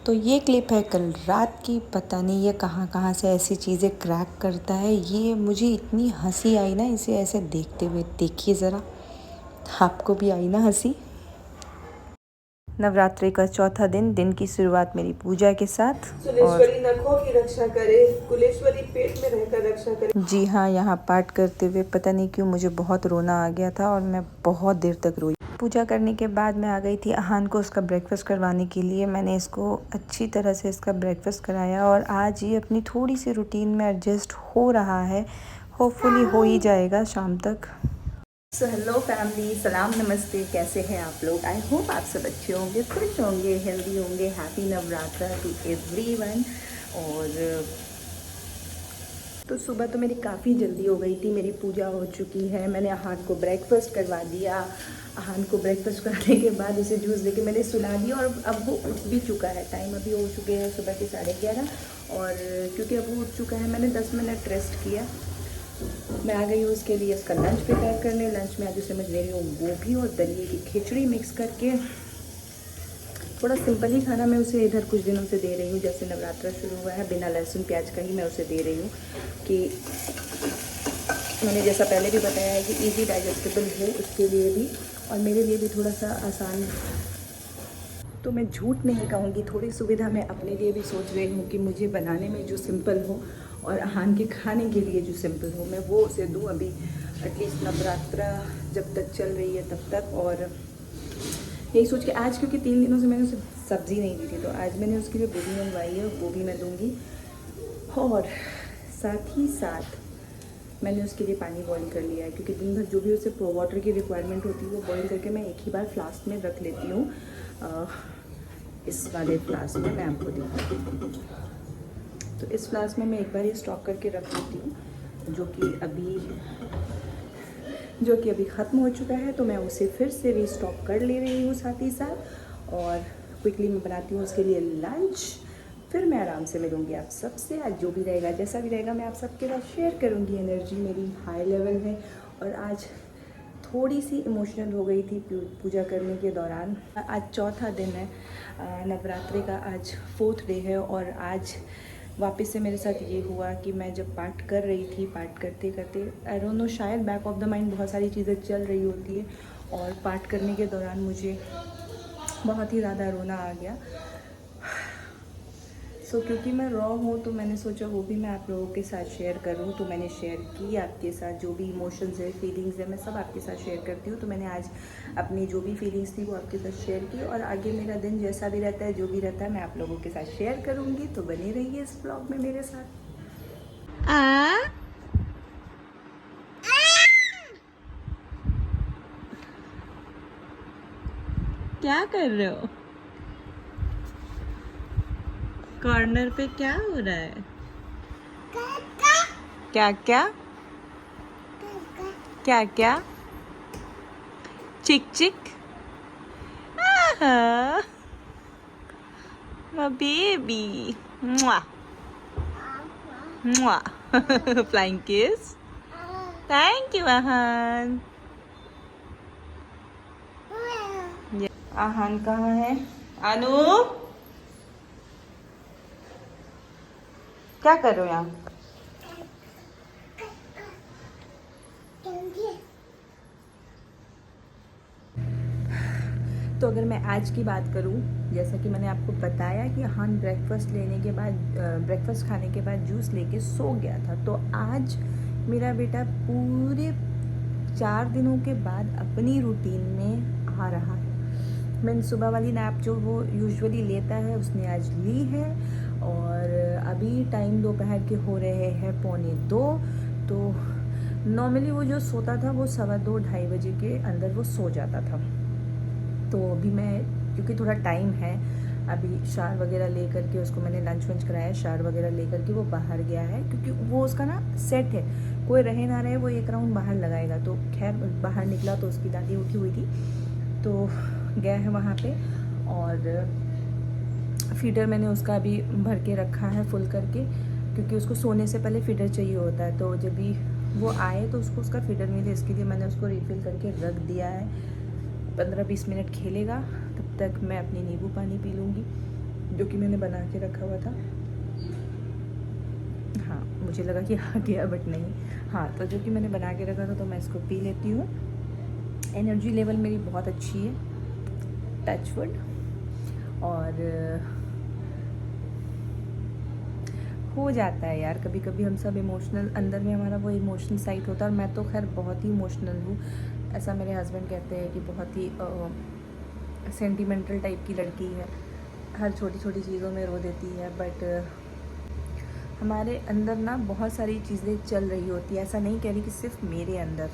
तो ये क्लिप है कल रात की। पता नहीं ये कहाँ कहाँ से ऐसी चीज़ें क्रैक करता है। ये मुझे इतनी हंसी आई ना इसे ऐसे देखते हुए। देखिए ज़रा, आपको भी आई ना हंसी। नवरात्रि का चौथा दिन की शुरुआत मेरी पूजा के साथ। सुलेश्वरी नखों की रक्षा करे, कुलेश्वरी पेट में रहकर रक्षा करे। जी हाँ, यहाँ पाठ करते हुए पता नहीं क्यों मुझे बहुत रोना आ गया था और मैं बहुत देर तक रोई। पूजा करने के बाद मैं आ गई थी अहान को उसका ब्रेकफास्ट करवाने के लिए। मैंने इसको अच्छी तरह से इसका ब्रेकफास्ट कराया और आज ये अपनी थोड़ी सी रूटीन में एडजस्ट हो रहा है। होपफुली हो ही जाएगा शाम तक। सो हेलो फैमिली, सलाम नमस्ते, कैसे हैं आप लोग? आई होप आप सब अच्छे होंगे, खुश होंगे, हेल्दी होंगे। Happy Navratra to everyone. और तो सुबह तो मेरी काफ़ी जल्दी हो गई थी, मेरी पूजा हो चुकी है। मैंने अहान को ब्रेकफास्ट करवा दिया। अहान को ब्रेकफास्ट कराने के बाद उसे जूस देके मैंने सुला दिया और अब वो उठ भी चुका है। टाइम अभी हो चुके हैं सुबह के 11:30 और क्योंकि अब वो उठ चुका है मैंने 10 मिनट रेस्ट किया। मैं आ गई हूँ उसके लिए उसका लंच प्रिपेयर करने। लंच में आज उसे मैं ले रही हूँ गोभी और दलिए की खिचड़ी मिक्स करके। थोड़ा सिंपल ही खाना मैं उसे इधर कुछ दिनों से दे रही हूँ। जैसे नवरात्रा शुरू हुआ है, बिना लहसुन प्याज का ही मैं उसे दे रही हूँ कि मैंने जैसा पहले भी बताया है कि इजी डाइजेस्टेबल हो उसके लिए भी और मेरे लिए भी थोड़ा सा आसान। तो मैं झूठ नहीं कहूँगी, थोड़ी सुविधा मैं अपने लिए भी सोच रही हूँ कि मुझे बनाने में जो सिंपल हो और अहान के खाने के लिए जो सिंपल हो मैं वो उसे दूँ अभी एटलीस्ट नवरात्रा जब तक चल रही है तब तक। और यही सोच के आज क्योंकि 3 दिनों से मैंने उसे सब्ज़ी नहीं दी थी तो आज मैंने उसके लिए गोभी मंगवाई है, गोभी मैं दूँगी। और साथ ही साथ मैंने उसके लिए पानी बॉईल कर लिया है क्योंकि दिन भर जो भी उसे वाटर की रिक्वायरमेंट होती है वो बॉईल करके मैं एक ही बार फ्लास्क में रख लेती हूँ। इस वाले फ्लास्क में मैं आपको दिखाती हूँ। तो इस फ्लास्क में मैं एक बार ही स्टॉक करके रख लेती हूँ जो कि अभी ख़त्म हो चुका है। तो मैं उसे फिर से रीस्टॉक कर ले रही हूँ साथ ही साथ। और क्विकली मैं बनाती हूँ उसके लिए लंच। फिर मैं आराम से मिलूँगी आप सबसे। आज जो भी रहेगा जैसा भी रहेगा मैं आप सबके साथ शेयर करूँगी। एनर्जी मेरी हाई लेवल है और आज थोड़ी सी इमोशनल हो गई थी पूजा करने के दौरान। आज चौथा दिन है नवरात्रि का, आज 4th डे है। और आज वापस से मेरे साथ ये हुआ कि मैं जब पाठ कर रही थी, पाठ करते करते आई डोंट नो शायद बैक ऑफ द माइंड बहुत सारी चीज़ें चल रही होती है और पाठ करने के दौरान मुझे बहुत ही ज़्यादा रोना आ गया। क्योंकि मैं रॉ हूँ तो मैंने सोचा वो भी मैं आप लोगों के साथ शेयर करूँ। तो मैंने शेयर की आपके साथ जो भी इमोशंस है, फीलिंग्स है, मैं सब आपके साथ शेयर करती हूँ। तो मैंने आज अपनी जो भी फीलिंग्स थी वो आपके साथ शेयर की और आगे मेरा दिन जैसा भी रहता है, जो भी रहता है, मैं आप लोगों के साथ शेयर करूँगी। तो बने रहिए इस ब्लॉग में मेरे साथ। क्या कर रहे हो? कॉर्नर पे क्या हो रहा है? क्या क्या क्या क्या? चिक चिक, my baby. Mwah. Mwah. Flying kiss. Thank you, Ahan. आहान कहाँ है? अनु, क्या कर रहे हो यहाँ? तो अगर मैं आज की बात करूं, जैसा कि मैंने आपको बताया कि आहान ब्रेकफास्ट खाने के बाद जूस लेके सो गया था। तो आज मेरा बेटा पूरे 4 दिनों के बाद अपनी रूटीन में आ रहा है। मैंने सुबह वाली नैप जो वो यूजुअली लेता है उसने आज ली है और अभी टाइम दोपहर के हो रहे हैं 1:45। तो नॉर्मली वो जो सोता था वो 2:15-2:30 बजे के अंदर वो सो जाता था। तो अभी मैं क्योंकि थोड़ा टाइम है, अभी शार वगैरह ले करके उसको मैंने लंच वंच कराया, शार वगैरह ले करके वो बाहर गया है क्योंकि वो उसका ना सेट है, कोई रहे ना रहे वो एक राउंड बाहर लगाएगा। तो खैर बाहर निकला तो उसकी दादी उठी हुई थी तो गया है वहाँ पे। और फीडर मैंने उसका अभी भर के रखा है फुल करके क्योंकि उसको सोने से पहले फीडर चाहिए होता है। तो जब भी वो आए तो उसको उसका फीडर मिले, इसके लिए मैंने उसको रिफ़िल करके रख दिया है। 15-20 मिनट खेलेगा, तब तक मैं अपनी नींबू पानी पी लूँगी। जो कि मैंने बना के रखा हुआ था। हाँ, मुझे लगा कि आ गया बट नहीं। हाँ, तो जो कि मैंने बना के रखा था तो मैं इसको पी लेती हूँ। एनर्जी लेवल मेरी बहुत अच्छी है, टच वुड। और हो जाता है यार कभी कभी, हम सब इमोशनल, अंदर में हमारा वो इमोशनल साइड होता है। और मैं तो खैर बहुत ही इमोशनल हूँ, ऐसा मेरे हस्बैंड कहते हैं कि बहुत ही सेंटिमेंटल टाइप की लड़की है, हर छोटी छोटी चीज़ों में रो देती है। बट हमारे अंदर ना बहुत सारी चीज़ें चल रही होती है, ऐसा नहीं कह रही कि सिर्फ मेरे अंदर।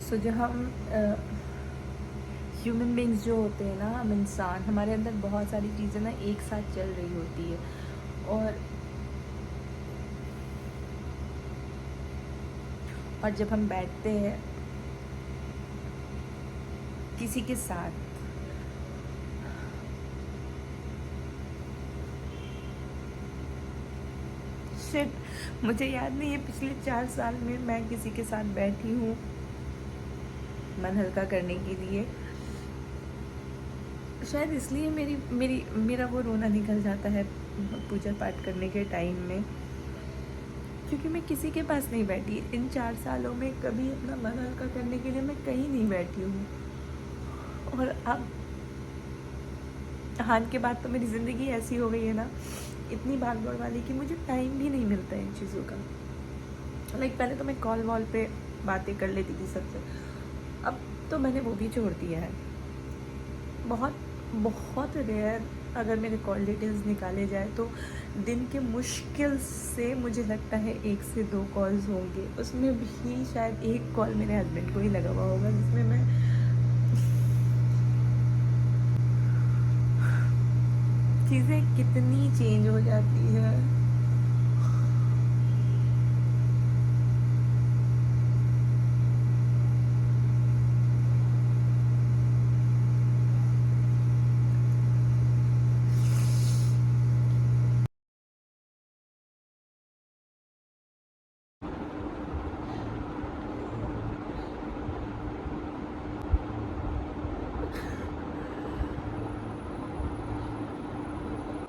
सो जो हम ह्यूमन बींग्स जो होते हैं ना, हम इंसान, हमारे अंदर बहुत सारी चीज़ें ना एक साथ चल रही होती है। और जब हम बैठते हैं किसी के साथ, शिट, मुझे याद नहीं है पिछले 4 साल में मैं किसी के साथ बैठी हूँ मन हल्का करने के लिए। शायद इसलिए मेरा वो रोना निकल जाता है पूजा पाठ करने के टाइम में, क्योंकि मैं किसी के पास नहीं बैठी इन 4 सालों में। कभी अपना मन हल्का करने के लिए मैं कहीं नहीं बैठी हूँ। और अब हान के बाद तो मेरी ज़िंदगी ऐसी हो गई है ना, इतनी भाग दौड़ वाली, कि मुझे टाइम भी नहीं मिलता है इन चीज़ों का। लाइक पहले तो मैं कॉल वॉल पे बातें कर लेती थी सबसे, अब तो मैंने वो भी छोड़ दिया है। बहुत बहुत रेयर अगर मेरे कॉल डिटेल्स निकाले जाए तो दिन के मुश्किल से मुझे लगता है 1 से 2 कॉल्स होंगे, उसमें भी शायद 1 कॉल मेरे हस्बैंड को ही लगा हुआ होगा, जिसमें मैं चीज़ें कितनी चेंज हो जाती है।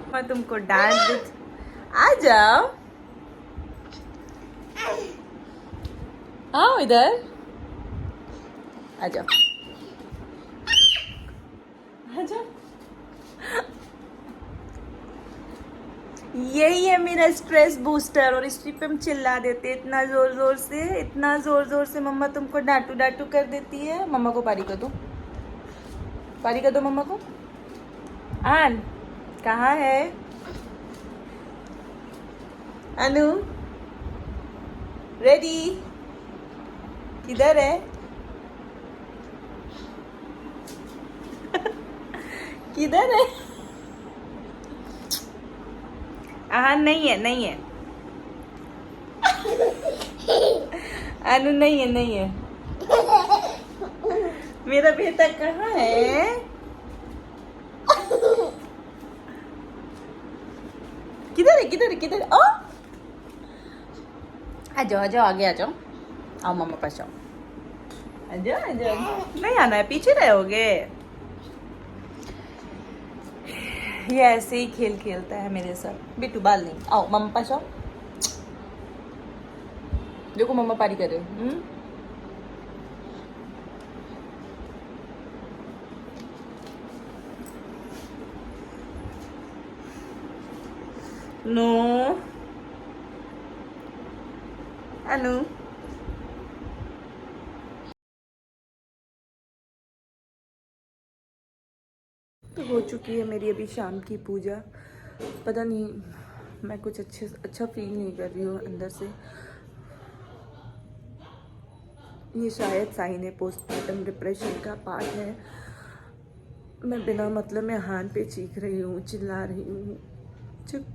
मैं तुमको डांट, आ जाओ, आओ इधर, आ जाओ, आ जाओ। यही है मेरा स्ट्रेस बूस्टर, और इस पे हम चिल्ला देते हैं इतना जोर जोर से, इतना जोर जोर से मम्मा तुमको डांटू डांटू कर देती है। मम्मा को पारी कर दो, पारी कर दो मम्मा को। आन कहाँ है अनु? रेडी? किधर है? किधर है? हाँ, नहीं है, नहीं है अनु, नहीं है, नहीं है। मेरा बेटा कहाँ है? किधर है, किधर है, किधर है? ओ, आ जाओ, आ जाओ, आगे आ जाओ, आओ मम्मा पास आओ, आ जाओ, आ जाओ। नहीं आना है, पीछे रहोगे। ये ऐसे ही खेल खेलता है मेरे साथ। बिट्टू बाल नहीं, आओ मम्मा पास आओ। देखो मम्मा पारी कर रहे हो। नो अनु, तो हो चुकी है मेरी अभी शाम की पूजा। पता नहीं, मैं कुछ अच्छा फील नहीं कर रही हूँ अंदर से। ये शायद साइन है, पोस्टमार्टम डिप्रेशन का पार्ट है। मैं बिना मतलब में हाथ पे चीख रही हूँ, चिल्ला रही हूँ। चुप।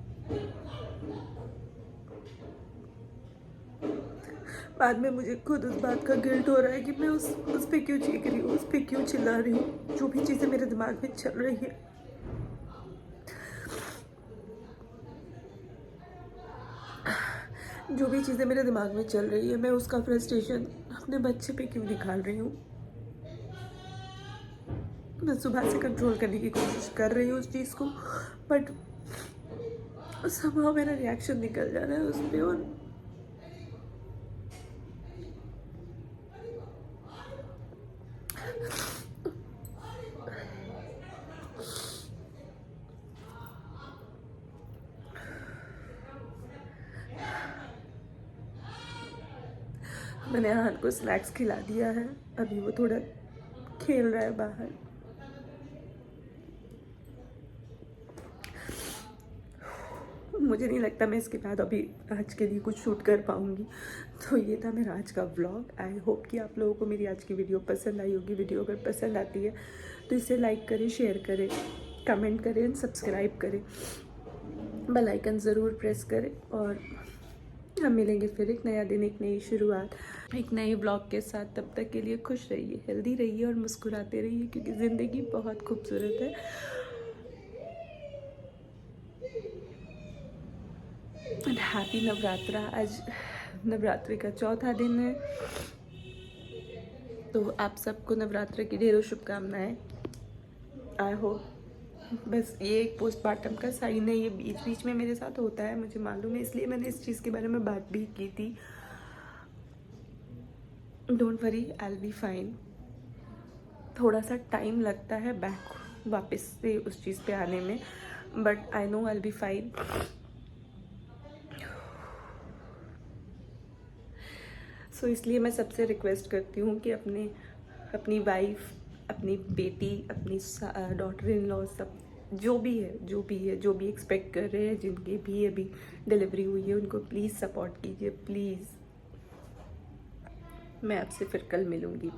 बाद में मुझे खुद उस बात का गिल्ट हो रहा है कि मैं उस पर क्यों चीख रही हूँ, उस पर क्यों चिल्ला रही हूँ। जो भी चीज़ें मेरे दिमाग में चल रही है, जो भी चीज़ें मेरे दिमाग में चल रही है, मैं उसका फ्रस्ट्रेशन अपने बच्चे पे क्यों निकाल रही हूँ। मैं सुबह से कंट्रोल करने की कोशिश कर रही हूँ उस चीज़ को, बट somehow मेरा रिएक्शन निकल जा रहा है उस पर। और मैंने आहान को स्नैक्स खिला दिया है, अभी वो थोड़ा खेल रहा है बाहर। मुझे नहीं लगता मैं इसके बाद अभी आज के लिए कुछ शूट कर पाऊँगी। तो ये था मेरा आज का व्लॉग। आई होप कि आप लोगों को मेरी आज की वीडियो पसंद आई होगी। वीडियो अगर पसंद आती है तो इसे लाइक करें, शेयर करें, कमेंट करें एंड सब्सक्राइब करें। बेल आइकन ज़रूर प्रेस करें और हम मिलेंगे फिर एक नया दिन, एक नई शुरुआत, एक नए ब्लॉग के साथ। तब तक के लिए खुश रहिए, हेल्दी रहिए और मुस्कुराते रहिए, क्योंकि ज़िंदगी बहुत खूबसूरत है। And happy Navratra. आज नवरात्रि का चौथा दिन है, तो आप सबको नवरात्रि की ढेरों शुभकामनाएं। आई होप, बस ये एक पोस्टमार्टम का साइन है, ये बीच बीच में मेरे साथ होता है, मुझे मालूम है, इसलिए मैंने इस चीज़ के बारे में बात भी की थी। Don't worry, I will be fine. थोड़ा सा टाइम लगता है बैक वापस से उस चीज़ पे आने में, but I know I will be fine. So इसलिए मैं सबसे रिक्वेस्ट करती हूँ कि अपनी वाइफ, अपनी बेटी, अपनी डॉटर इन लॉ, सब जो भी एक्सपेक्ट कर रहे हैं, जिनकी भी अभी डिलीवरी हुई है, उनको प्लीज़ सपोर्ट कीजिए, प्लीज़। मैं आपसे फिर कल मिलूँगी।